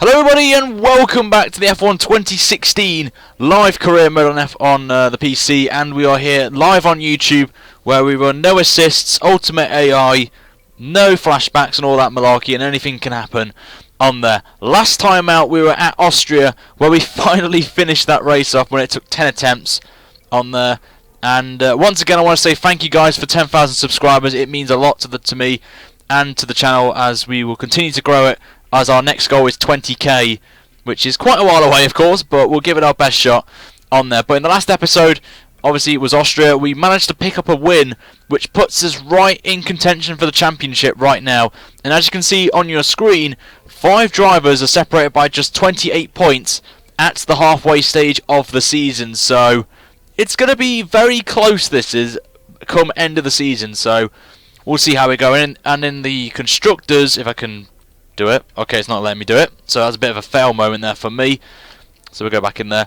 Hello everybody and welcome back to the F1 2016 live career mode on the PC, and we are here live on YouTube where we run no assists, ultimate AI, no flashbacks and all that malarkey, and anything can happen on there. Last time out we were at Austria where we finally finished that race off when it took 10 attempts on there. And once again I want to say thank you guys for 10,000 subscribers. It means a lot to me and to the channel as we will continue to grow it, as our next goal is 20k, which is quite a while away of course, but we'll give it our best shot on there. But in the last episode, obviously it was Austria, we managed to pick up a win which puts us right in contention for the championship right now. And as you can see on your screen, 5 drivers are separated by just 28 points at the halfway stage of the season, so it's going to be very close, this is, come end of the season, so we'll see how we go. And in the constructors, if I can do it. Okay, it's not letting me do it. So that's a bit of a fail moment there for me. So we'll go back in there.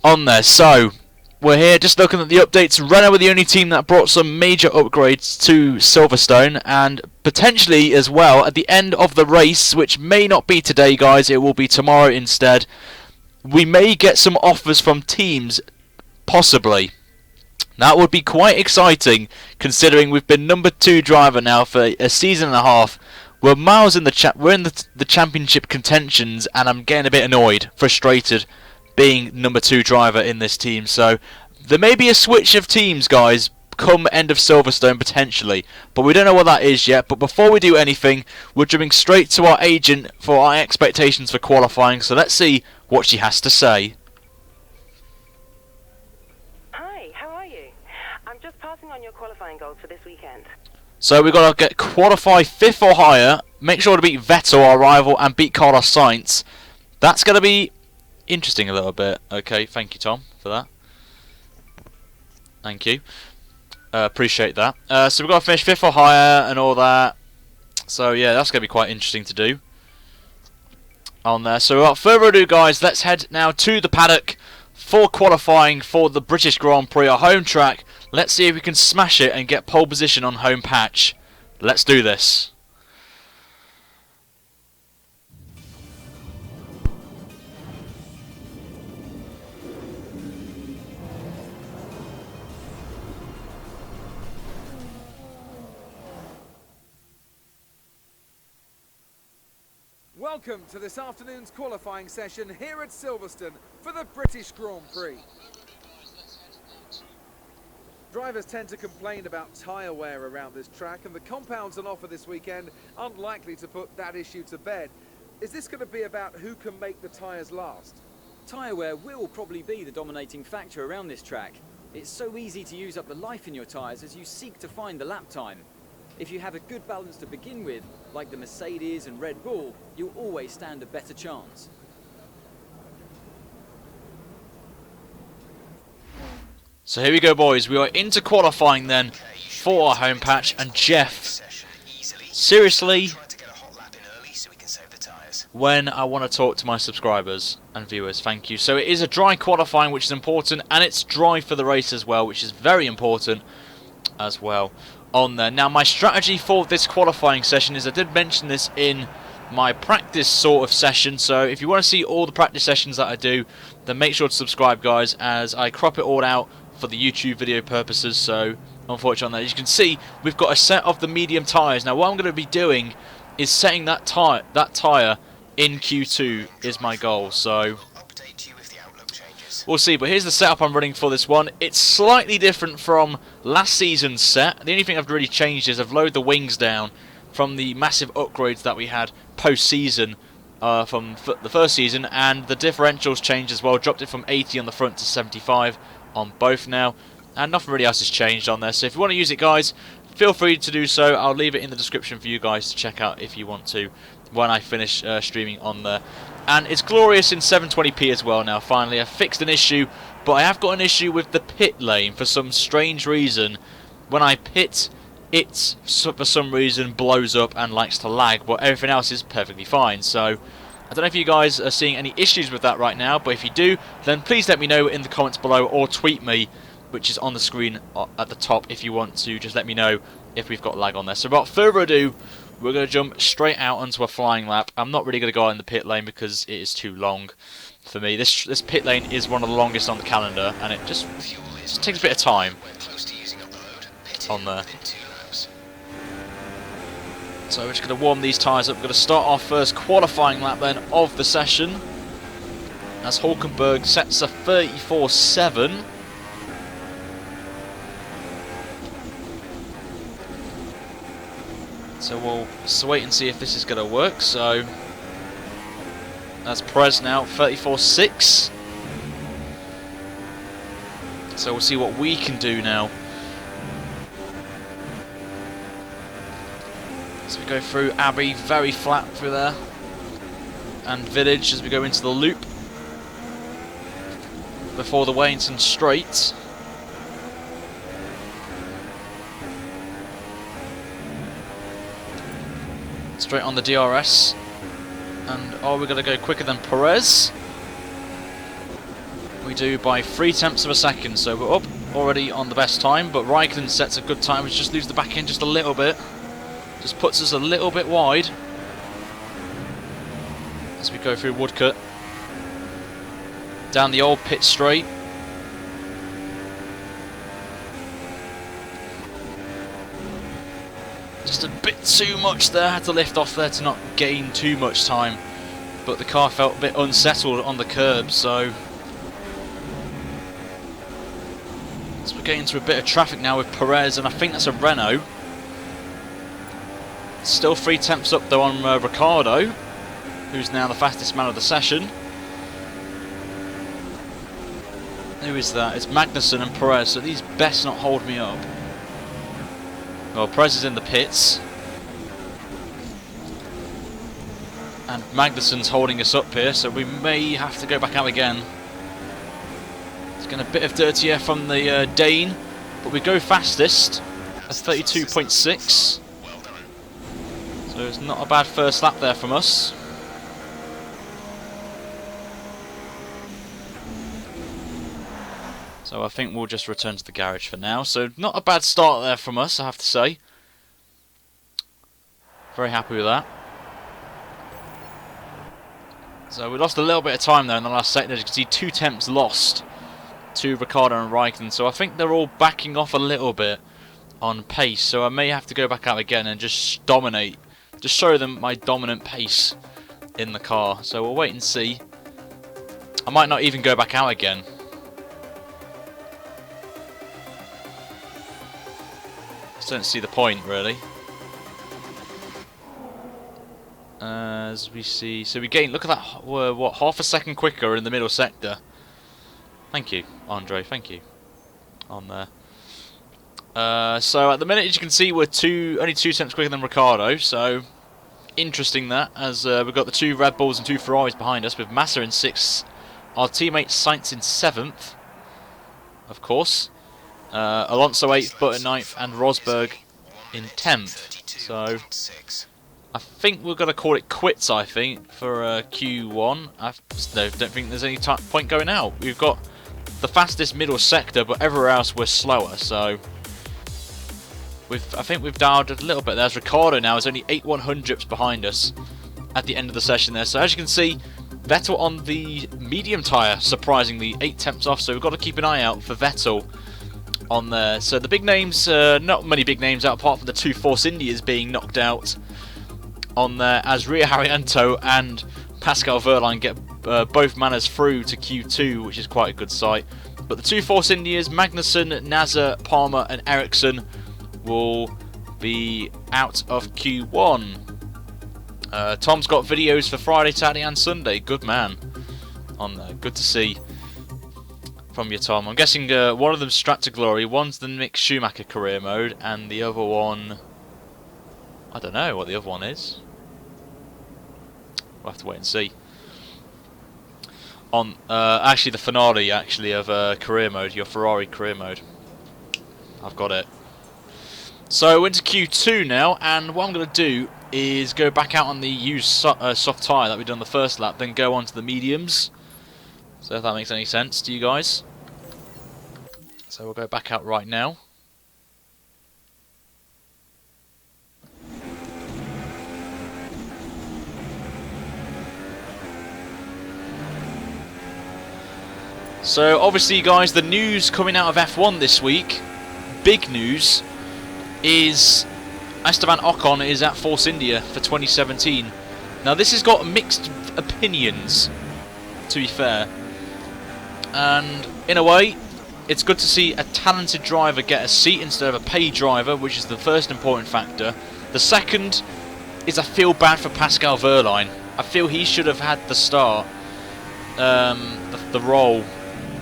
On there. So we're here just looking at the updates. Renault were the only team that brought some major upgrades to Silverstone, and potentially as well at the end of the race, which may not be today guys, it will be tomorrow instead, we may get some offers from teams, possibly. That would be quite exciting considering we've been number 2 driver now for a season and a half. We're miles in we're in the championship contentions, and I'm getting a bit annoyed, frustrated, being number 2 driver in this team. So there may be a switch of teams, guys, come end of Silverstone potentially, but we don't know what that is yet. But before we do anything, we're jumping straight to our agent for our expectations for qualifying. So let's see what she has to say. Hi, how are you? I'm just passing on your qualifying goals for this weekend. So we've got to qualify 5th or higher, make sure to beat Vettel, our rival, and beat Carlos Sainz. That's going to be interesting a little bit. Okay, thank you, Tom, for that. Thank you. Appreciate that. So we've got to finish 5th or higher and all that. So yeah, that's going to be quite interesting to do on there. So without further ado, guys, let's head now to the paddock for qualifying for the British Grand Prix, our home track. Let's see if we can smash it and get pole position on home patch. Let's do this. Welcome to this afternoon's qualifying session here at Silverstone for the British Grand Prix. Drivers tend to complain about tyre wear around this track, and the compounds on offer this weekend aren't likely to put that issue to bed. Is this going to be about who can make the tyres last? Tyre wear will probably be the dominating factor around this track. It's so easy to use up the life in your tyres as you seek to find the lap time. If you have a good balance to begin with, like the Mercedes and Red Bull, you'll always stand a better chance. So here we go, boys. We are into qualifying then for our home patch. And Jeff, seriously, when I want to talk to my subscribers and viewers, thank you. So it is a dry qualifying, which is important, and it's dry for the race as well, which is very important as well on there. Now, my strategy for this qualifying session is, I did mention this in my practice sort of session, so if you want to see all the practice sessions that I do, then make sure to subscribe, guys, as I crop it all out for the YouTube video purposes. So unfortunately, as you can see, we've got a set of the medium tyres. Now what I'm going to be doing is setting that tyre in Q2 is my goal, so we'll see. But here's the setup I'm running for this one. It's slightly different from last season's set. The only thing I've really changed is I've lowered the wings down from the massive upgrades that we had post-season from the first season, and the differentials changed as well. Dropped it from 80 on the front to 75 on both now, and nothing really else has changed on there. So if you want to use it, guys, feel free to do so. I'll leave it in the description for you guys to check out if you want to when I finish streaming on there. And it's glorious in 720p as well now. Finally, I fixed an issue, but I have got an issue with the pit lane for some strange reason. When I pit, it for some reason blows up and likes to lag, but everything else is perfectly fine. So I don't know if you guys are seeing any issues with that right now, but if you do, then please let me know in the comments below, or tweet me, which is on the screen at the top, if you want to just let me know if we've got lag on there. So without further ado, we're going to jump straight out onto a flying lap. I'm not really going to go out in the pit lane because it is too long for me. This pit lane is one of the longest on the calendar, and it just takes a bit of time on there. So we're just going to warm these tyres up. We're going to start our first qualifying lap then of the session, as Hulkenberg sets a 34.7. So we'll wait and see if this is going to work. So that's Prez now, 34.6. So we'll see what we can do now. So we go through Abbey, very flat through there, and Village as we go into the loop before the Wellington straight. Straight on the DRS. And are we going to go quicker than Perez? We do by 0.3 of a second, so we're up already on the best time, but Raikkonen sets a good time, which just leaves the back end just a little bit. Just puts us a little bit wide as we go through Woodcut. Down the old pit straight. Just a bit too much there, had to lift off there to not gain too much time. But the car felt a bit unsettled on the curb, so we're getting into a bit of traffic now with Perez, and I think that's a Renault. Still 0.3 up though on Ricciardo, who's now the fastest man of the session. Who is that? It's Magnussen and Perez, so these best not hold me up. Well, Perez is in the pits. And Magnussen's holding us up here, so we may have to go back out again. It's getting a bit of dirty air from the Dane, but we go fastest. That's 32.6. So it's not a bad first lap there from us. So I think we'll just return to the garage for now. So not a bad start there from us, I have to say. Very happy with that. So we lost a little bit of time there in the last sector. As you can see, 2 temps lost to Ricciardo and Raikkonen. So I think they're all backing off a little bit on pace. So I may have to go back out again and just dominate. Just show them my dominant pace in the car. So we'll wait and see. I might not even go back out again. Just don't see the point, really. As we see, so we gain. Look at that. We're what, half a second quicker in the middle sector. Thank you, Andre. Thank you. On there. So at the minute, as you can see, we're only 2 cents quicker than Ricciardo. So interesting that, as we've got the 2 Red Bulls and 2 Ferraris behind us, with Massa in 6th, our teammate Sainz in 7th, of course. Alonso 8th, Button 9th, and Rosberg in 10th. So I think we're going to call it quits, I think, for Q1. I don't think there's any point going out. We've got the fastest middle sector, but everywhere else we're slower, so I think we've dialed it a little bit. There's Ricciardo now, is only 8 100ths behind us at the end of the session there. So as you can see, Vettel on the medium tyre, surprisingly, 8 temps off, so we've got to keep an eye out for Vettel on there. So the big names, not many big names out apart from the 2 Force Indias being knocked out on there, as Ria Haryanto and Pascal Wehrlein get both manners through to Q2, which is quite a good sight. But the 2 Force Indias, Magnussen, Nasser, Palmer and Ericsson, will be out of Q1. Tom's got videos for Friday, Saturday and Sunday. Good man on there. Good to see from you, Tom. I'm guessing one of them's Strat to Glory, one's the Mick Schumacher career mode, and the other one, I don't know what the other one is. We'll have to wait and see. On actually the finale of career mode, your Ferrari career mode. I've got it. So into Q2 now, and what I'm going to do is go back out on the used soft tyre that we done on the first lap, then go on to the mediums. So if that makes any sense to you guys. So we'll go back out right now. So obviously guys, the news coming out of F1 this week, big news, is Esteban Ocon is at Force India for 2017. Now this has got mixed opinions, to be fair, and in a way it's good to see a talented driver get a seat instead of a paid driver, which is the first important factor. The second is I feel bad for Pascal Wehrlein. I feel he should have had the start, the role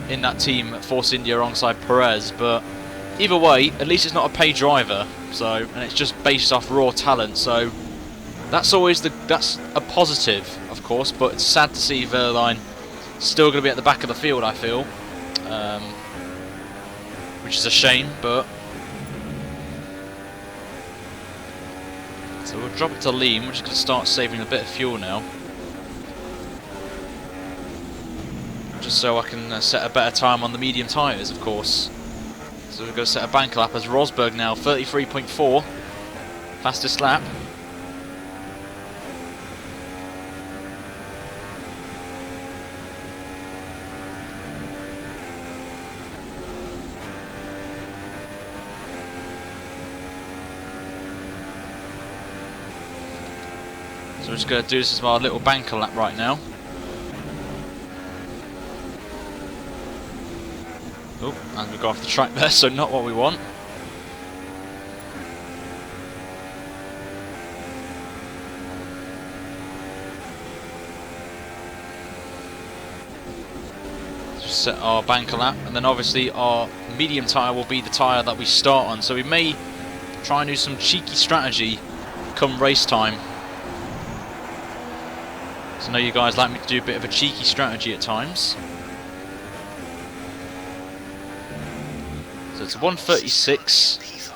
in that team at Force India alongside Perez, but either way, at least it's not a paid driver, so, and it's just based off raw talent, so that's a positive, of course, but it's sad to see Wehrlein still going to be at the back of the field, I feel, which is a shame, but so we'll drop it to Liam. We're just going to start saving a bit of fuel now, just so I can set a better time on the medium tyres, of course. So we're going to set a bank lap as Rosberg now, 33.4, fastest lap. So we're just going to do this as my little banker lap right now. Oh, and we go off the track there, so not what we want. Just set our banker lap, and then obviously our medium tyre will be the tyre that we start on. So we may try and do some cheeky strategy come race time. So I know you guys like me to do a bit of a cheeky strategy at times. So it's 1:36.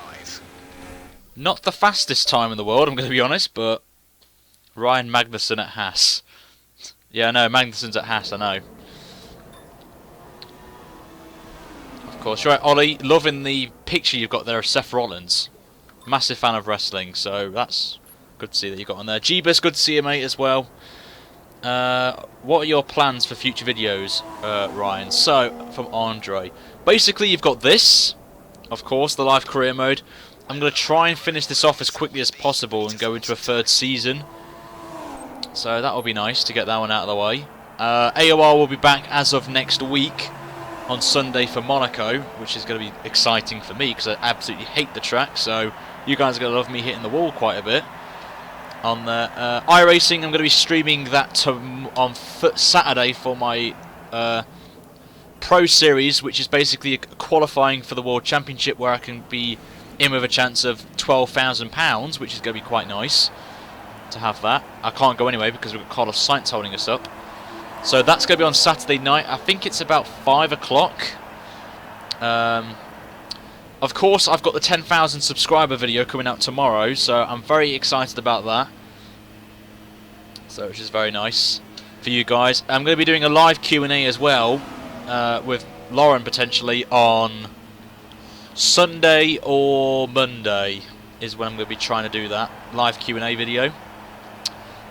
Not the fastest time in the world, I'm going to be honest, but Ryan Magnussen at Haas. Yeah, I know, Magnussen's at Haas, I know. Of course, you're right, Ollie, loving the picture you've got there of Seth Rollins. Massive fan of wrestling, so that's good to see that you got on there. Jeebus, good to see you, mate, as well. What are your plans for future videos, Ryan? So, from Andre. Basically, you've got this, of course, the live career mode. I'm going to try and finish this off as quickly as possible and go into a third season. So that will be nice to get that one out of the way. AOR will be back as of next week on Sunday for Monaco, which is going to be exciting for me because I absolutely hate the track. So you guys are going to love me hitting the wall quite a bit. On the iRacing, I'm going to be streaming that on Saturday for my Pro Series, which is basically qualifying for the World Championship, where I can be in with a chance of £12,000, which is going to be quite nice to have that. I can't go anyway because we've got Carlos Sainz holding us up. So that's going to be on Saturday night. I think it's about 5 o'clock. Of course, I've got the 10,000 subscriber video coming out tomorrow, so I'm very excited about that. So, which is very nice for you guys. I'm going to be doing a live Q&A as well, with Lauren potentially on Sunday or Monday is when I'm going to be trying to do that live Q&A video. So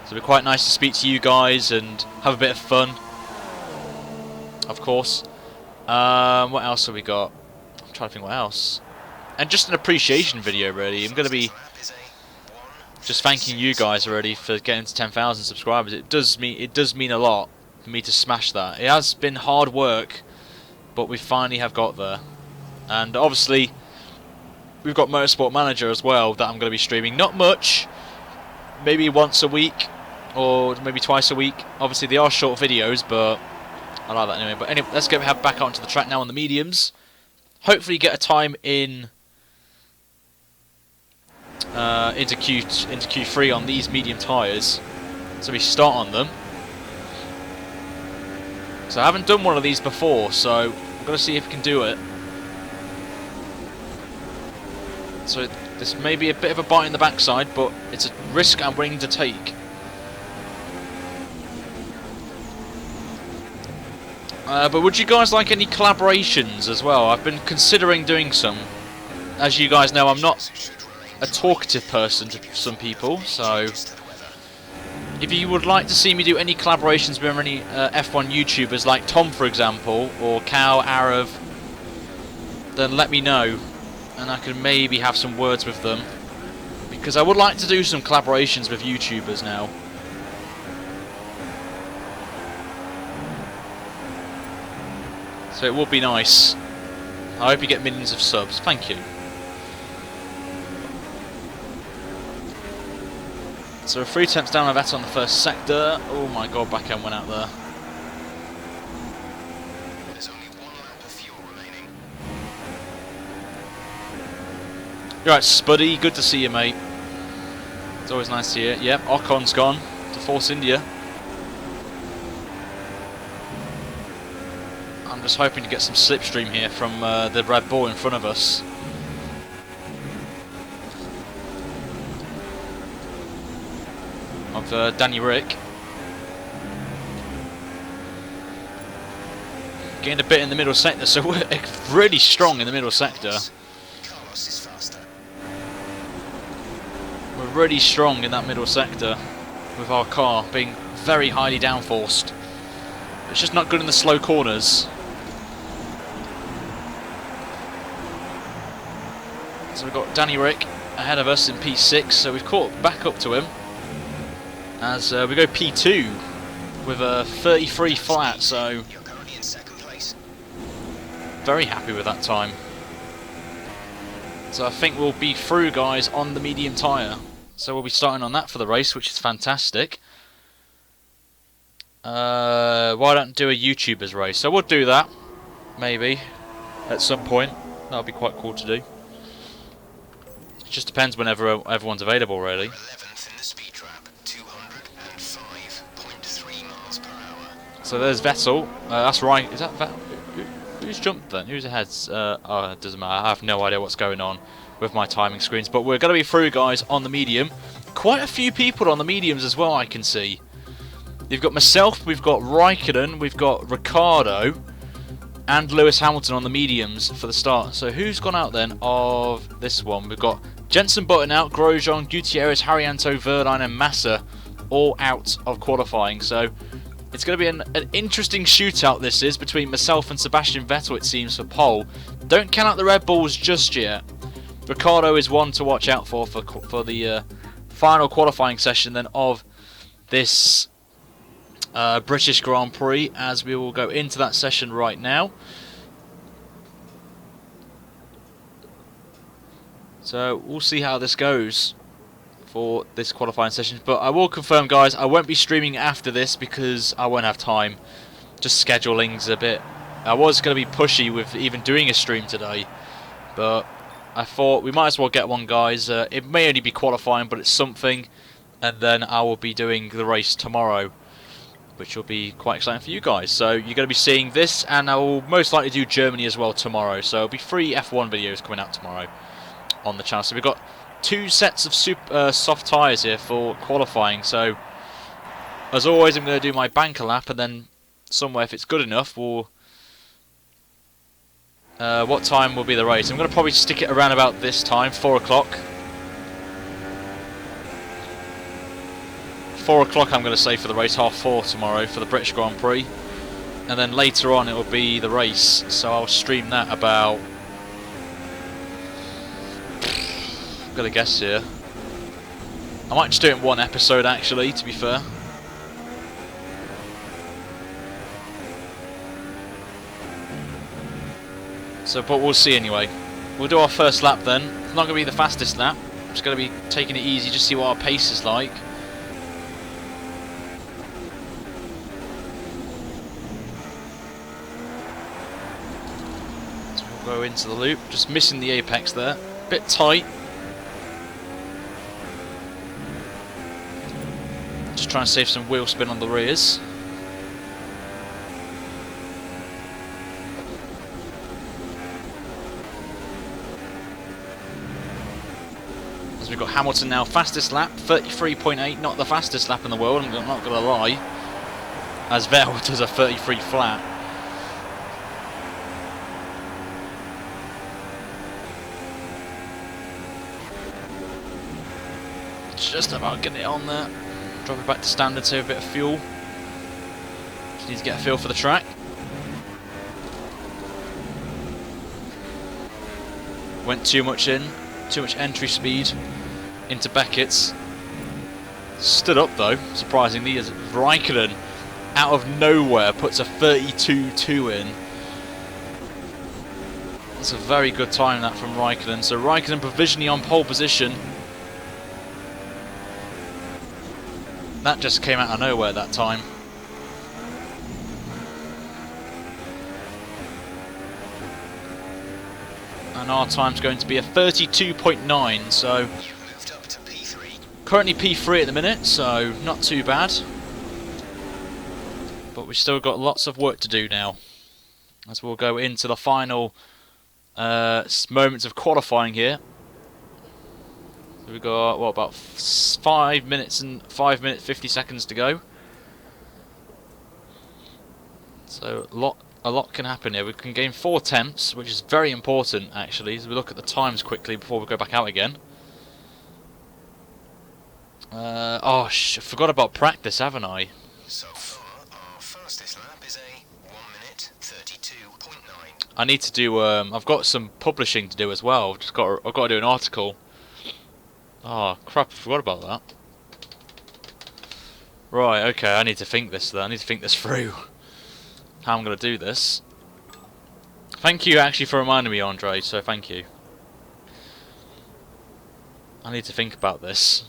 it'll be quite nice to speak to you guys and have a bit of fun, of course. What else have we got? I'm trying to think what else. And just an appreciation video, really. I'm going to be just thanking you guys already for getting to 10,000 subscribers. It does mean a lot for me to smash that. It has been hard work, but we finally have got there. And obviously, we've got Motorsport Manager as well that I'm going to be streaming. Not much, maybe once a week or maybe twice a week. Obviously, they are short videos, but I like that anyway. But anyway, let's get back onto the track now on the mediums. Hopefully, get a time in into Q3 on these medium tyres, so we start on them. So I haven't done one of these before, so we're going to see if we can do it. So this may be a bit of a bite in the backside, but it's a risk I'm willing to take. But would you guys like any collaborations as well? I've been considering doing some. As you guys know, I'm not a talkative person to some people, so If you would like to see me do any collaborations with any F1 YouTubers like Tom, for example, or Cal, Arav, then let me know, and I can maybe have some words with them. Because I would like to do some collaborations with YouTubers now. So it would be nice. I hope you get millions of subs. Thank you. So 3 attempts down on Vettel on the first sector. Oh my god, back end went out there. There's only 1 lap of fuel remaining. You're right, Spuddy. Good to see you, mate. It's always nice to hear. Yep, Ocon's gone to Force India. I'm just hoping to get some slipstream here from the Red Bull in front of us. Of Danny Rick. Gained a bit in the middle sector, so we're really strong in the middle sector. Carlos is faster. We're really strong in that middle sector with our car being very highly downforced. It's just not good in the slow corners. So we've got Danny Rick ahead of us in P6, so we've caught back up to him. As we go P2 with a 33 flat, so You're currently in 2nd place. very happy with that time. So I think we'll be through, guys, on the medium tyre. So we'll be starting on that for the race, which is fantastic. Why don't do a YouTubers race? So we'll do that, maybe, at some point. That'll be quite cool to do. It just depends whenever everyone's available, really. 11th in the speed trap, 205.3 miles per hour. So there's Vettel. That's right. Is that Vettel? Who's jumped then? Who's ahead? Oh, it doesn't matter. I have no idea what's going on with my timing screens. But we're going to be through, guys, on the medium. Quite a few people on the mediums as well, I can see. You've got myself, we've got Raikkonen, we've got Ricciardo, and Lewis Hamilton on the mediums for the start. So who's gone out then of this one? We've got Jensen Button out, Grosjean, Gutierrez, Haryanto, Verline and Massa all out of qualifying. So it's going to be an interesting shootout, this is, between myself and Sebastian Vettel, it seems, for pole. Don't count out the Red Bulls just yet. Ricciardo is one to watch out for the final qualifying session then of this British Grand Prix, as we will go into that session right now. So we'll see how this goes for this qualifying session, but I will confirm, guys, I won't be streaming after this because I won't have time. Just scheduling's a bit... I was going to be pushy with even doing a stream today, but I thought we might as well get one, guys. It may only be qualifying, but it's something, and then I will be doing the race tomorrow, which will be quite exciting for you guys. So you're going to be seeing this, and I will most likely do Germany as well tomorrow. So it'll be 3 F1 videos coming out tomorrow on the channel. So we've got 2 sets of soft tyres here for qualifying. So as always, I'm going to do my banker lap, and then somewhere, if it's good enough, we'll... what time will be the race? I'm going to probably stick it around about this time, 4 o'clock. 4 o'clock I'm going to say for the race, 4:30 tomorrow for the British Grand Prix. And then later on it will be the race, so I'll stream that about... I've got to guess here. I might just do it in one episode actually, to be fair. So, but we'll see anyway. We'll do our first lap then. It's not going to be the fastest lap. I'm just going to be taking it easy, just see what our pace is like. So we'll go into the loop. Just missing the apex there. Bit tight. Just trying to save some wheel spin on the rears. We've got Hamilton now, fastest lap, 33.8, not the fastest lap in the world, I'm not going to lie, as Vettel does a 33 flat. Just about getting it on there, Drop it back to standard, save a bit of fuel. Just need to get a feel for the track. Went too much entry speed into Beckett's. Stood up though, surprisingly, as Raikkonen out of nowhere puts a 32.2 in. That's a very good time that from Raikkonen. So Raikkonen provisionally on pole position. That just came out of nowhere that time. And our time's going to be a 32.9, so You've moved up to P3. currently P3 at the minute, so not too bad. But we've still got lots of work to do now, as we'll go into the final moments of qualifying here. So we've got, what, about 5 minutes 50 seconds to go. So a lot can happen here. We can gain 4 tenths, which is very important actually, as we look at the times quickly before we go back out again. I forgot about practice, haven't I? So far, our fastest lap is a 1 minute 32.9. I need to do. I've got some publishing to do as well. I've got to do an article. Oh crap! I forgot about that. Right. Okay. I need to think this. I need to think this through. How I'm going to do this. Thank you actually for reminding me, Andre. So thank you. I need to think about this.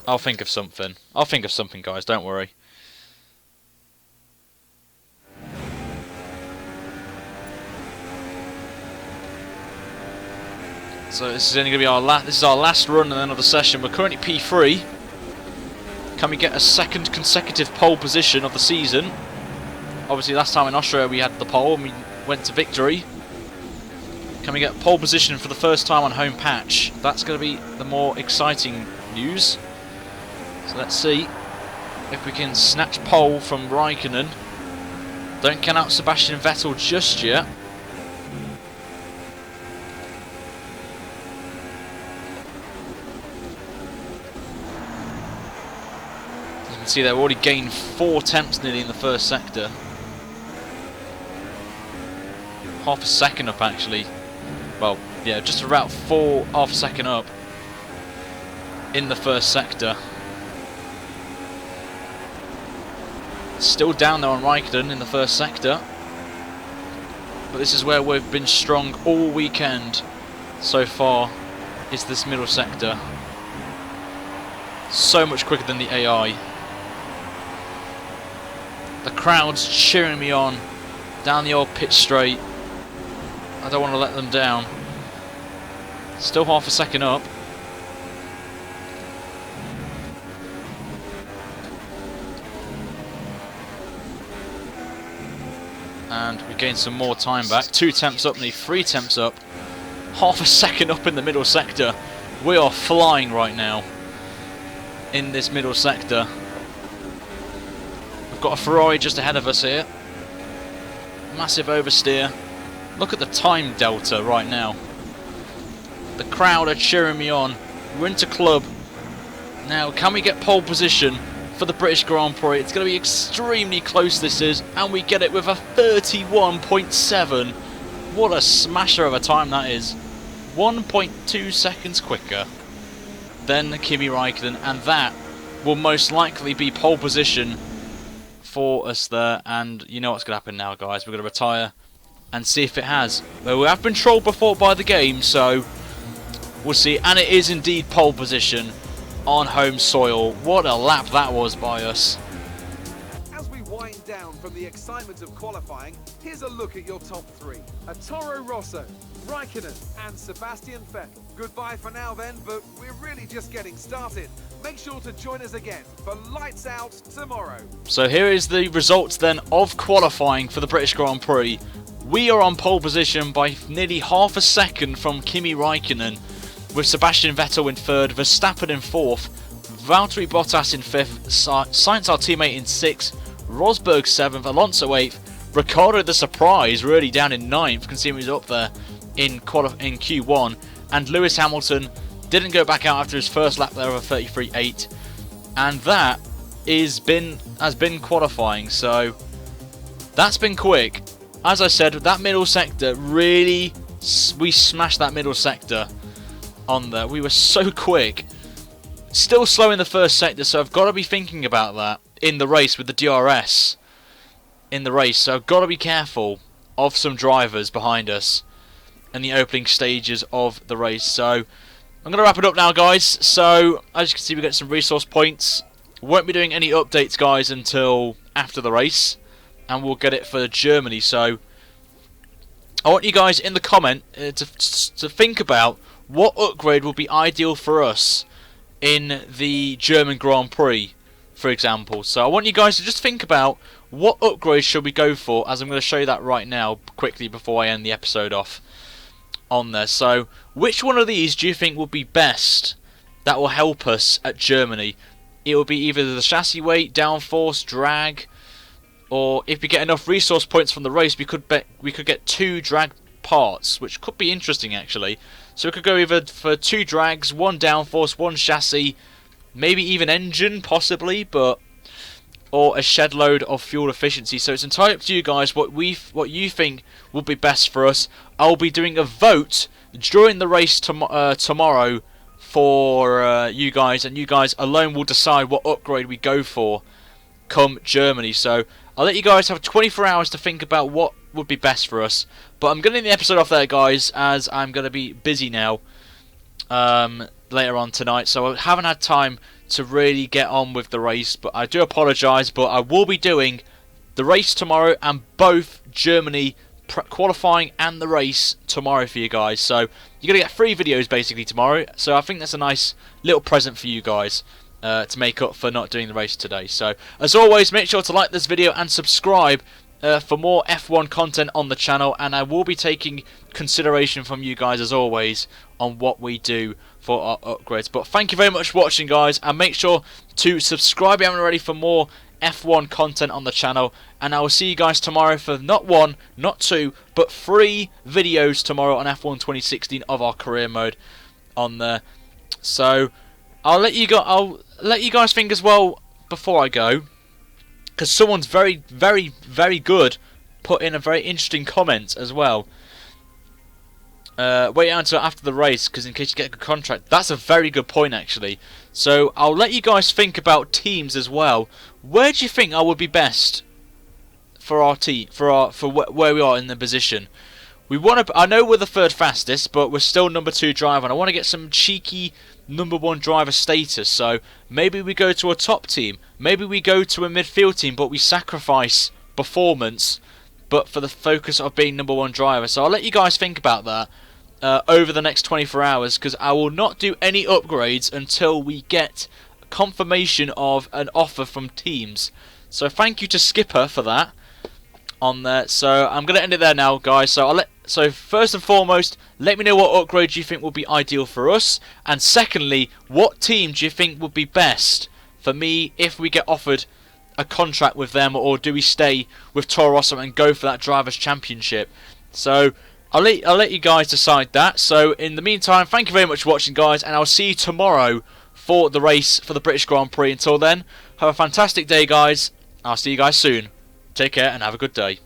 I'll think of something. I'll think of something, guys. Don't worry. So this is only going to be our last run and then of the session. We're currently P3. Can we get a second consecutive pole position of the season? Obviously, last time in Austria we had the pole and we went to victory. Can we get pole position for the first time on home patch? That's going to be the more exciting news. So let's see if we can snatch pole from Raikkonen. Don't count out Sebastian Vettel just yet. As you can see, they've already gained 4 tenths nearly in the first sector. Half a second up actually. Well, yeah, just about half a second up in the first sector. Still down there on Raikkonen in the first sector. But this is where we've been strong all weekend so far, is this middle sector. So much quicker than the AI. The crowd's cheering me on down the old pit straight. I don't want to let them down. Still half a second up. And we gain some more time back. 2 tenths up, nearly 3 tenths up. Half a second up in the middle sector. We are flying right now in this middle sector. We've got a Ferrari just ahead of us here. Massive oversteer. Look at the time delta right now. The crowd are cheering me on. We're into club. Now, can we get pole position for the British Grand Prix? It's going to be extremely close, this is, and we get it with a 31.7. What a smasher of a time that is. 1.2 seconds quicker than Kimi Raikkonen, and that will most likely be pole position for us there. And you know what's going to happen now, guys. We're going to retire and see if it has. Well, we have been trolled before by the game, so we'll see. And it is indeed pole position on home soil. What a lap that was by us. As we wind down from the excitement of qualifying, here's a look at your top 3. A Toro Rosso, Raikkonen and Sebastian Vettel. Goodbye for now then, but we're really just getting started. Make sure to join us again for Lights Out tomorrow. So here is the results then of qualifying for the British Grand Prix. We are on pole position by nearly half a second from Kimi Raikkonen, with Sebastian Vettel in 3rd, Verstappen in 4th, Valtteri Bottas in 5th, Sainz our teammate in 6th, Rosberg 7th, Alonso 8th, Ricciardo the surprise really down in 9th, considering he was up there in Q1, and Lewis Hamilton Didn't go back out after his first lap there of a 33.8, and that has been qualifying. So that's been quick. As I said, that middle sector really, we smashed that middle sector on there. We were so quick. Still slow in the first sector, so I've got to be thinking about that in the race with the DRS in the race. So I've got to be careful of some drivers behind us in the opening stages of the race. So I'm going to wrap it up now, guys. So as you can see, we get some resource points. Won't be doing any updates, guys, until after the race, and we'll get it for Germany. So I want you guys in the comment to think about what upgrade will be ideal for us in the German Grand Prix, for example. So I want you guys to just think about what upgrade should we go for, as I'm going to show you that right now quickly before I end the episode off on there. So which one of these do you think will be best that will help us at Germany? It will be either the chassis weight, downforce, drag, or if we get enough resource points from the race, we could get 2 drag parts, which could be interesting actually. So we could go either for 2 drags, 1 downforce, 1 chassis, maybe even engine possibly, or a shed load of fuel efficiency. So it's entirely up to you guys what you think will be best for us. I'll be doing a vote during the race tomorrow for you guys, and you guys alone will decide what upgrade we go for come Germany. So I'll let you guys have 24 hours to think about what would be best for us. But I'm going to end the episode off there, guys, as I'm going to be busy now later on tonight. So I haven't had time to really get on with the race, but I do apologise. But I will be doing the race tomorrow and both Germany qualifying and the race tomorrow for you guys. So you're going to get 3 videos basically tomorrow. So I think that's a nice little present for you guys to make up for not doing the race today. So as always, make sure to like this video and subscribe for more F1 content on the channel, and I will be taking consideration from you guys as always on what we do for our upgrades. But thank you very much for watching, guys, and make sure to subscribe if you haven't already for more F1 content on the channel, and I will see you guys tomorrow for not 1, not 2, but 3 videos tomorrow on F1 2016 of our career mode on there. So I'll let you guys think as well before I go, because someone's very good put in a very interesting comment as well. Wait until after the race, because in case you get a good contract. That's a very good point actually. So I'll let you guys think about teams as well. Where do you think I would be best for our team, for where we are in the position? We want to. I know we're the 3rd fastest, but we're still number 2 driver, and I want to get some cheeky number 1 driver status. So maybe we go to a top team, maybe we go to a midfield team, but we sacrifice performance, but for the focus of being number 1 driver. So I'll let you guys think about that over the next 24 hours, because I will not do any upgrades until we get confirmation of an offer from teams. So thank you to Skipper for that on there. So I'm going to end it there now, guys. So first and foremost, let me know what upgrade you think will be ideal for us, and secondly, what team do you think would be best for me if we get offered a contract with them, or do we stay with Toro Rosso and go for that drivers' championship? So I'll let you guys decide that. So in the meantime, thank you very much for watching, guys, and I'll see you tomorrow for the race for the British Grand Prix. Until then, have a fantastic day, guys. I'll see you guys soon. Take care and have a good day.